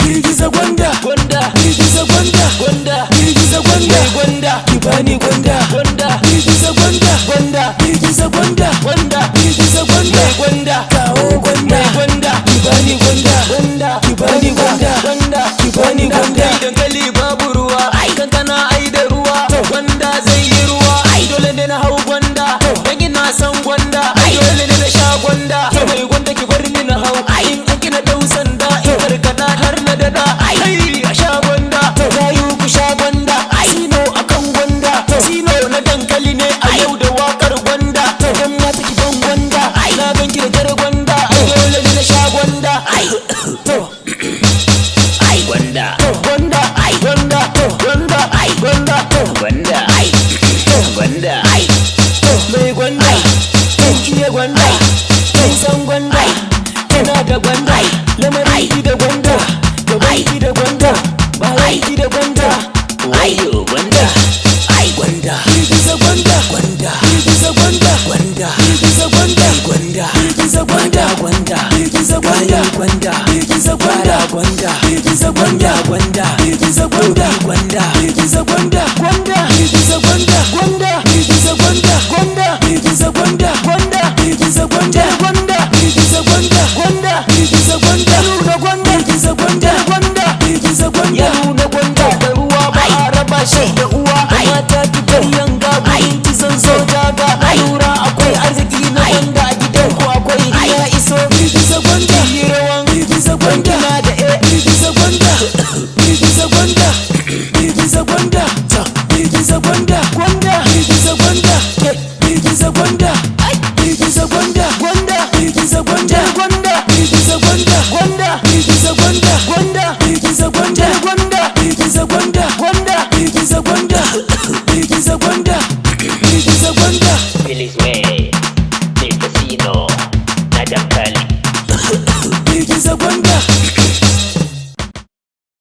girgiza gwanda, gwanda, girgiza gwanda, gwanda, girgiza gwanda, gwanda, kibani gwanda, gwanda, girgiza gwanda, gwanda, girgiza gwanda, gwanda, girgiza gwanda, gwanda, kawo gwanda, gwanda, kibani gwanda, gwanda, kibani gwanda, gwanda, kibani gwanda. Dankali babu ruwa, kankana ai da ruwa, gwanda zai yi ruwa, dole ne na hau gwanda, dan ina san gwanda, dole ne na sha gwanda, mai gwanda ki bar ni na hau, in an kina dausan da, in karkana har na dada, ai a sha gwanda, gayu ku sha gwanda, sino akan gwanda, sino na dankali ne a yau da wakar gwanda, dan mata ki ban gwanda, na ganki da jar gwanda, dole ne na sha gwanda, gwanda, gwanda, gwanda, gwanda, gwanda, gwanda, gwanda, mai gwanda, kin iya gwanda, kin san gwanda, kina da gwanda, lamarin ki da gwanda, gaban ki da gwanda, bayan ki da gwanda, wayo gwanda, gwanda, girgiza gwanda, gwanda, girgiza gwanda, gwanda, girgiza gwanda, gwanda, girgiza gwanda, gwanda, girgiza gwanda, gwanda, girgiza gwanda, gwanda, girgiza gwanda, gwanda, girgiza gwanda, gwanda, girgiza gwanda, gwanda, girgiza gwanda, gwanda, girgiza gwanda, gwanda, girgiza gwanda, gwanda, girgiza gwanda, gwanda, girgiza gwanda, gwanda, girgiza gwanda, nuna gwanda, girgiza gwanda, gwanda, girgiza gwanda, ya nuna gwanda da ruwa ba a raba shi da uwa, mata ki bar yanga gurin ki zan zo daga, lura akwai arziki na gwanda a gidan ku akwai ya iso, girgiza gwanda, yi rawan girgiza gwanda, na da girgiza gwanda, girgiza gwanda, girgiza gwanda, girgiza gwanda, gwanda, girgiza gwanda, girgiza gwanda, girgiza gwanda, gwanda, girgiza gwanda, gwanda, girgiza gwanda, gwanda, girgiza gwanda, gwanda, girgiza gwanda, gwanda, girgiza gwanda, gwanda, girgiza gwanda, girgiza gwanda, girgiza gwanda.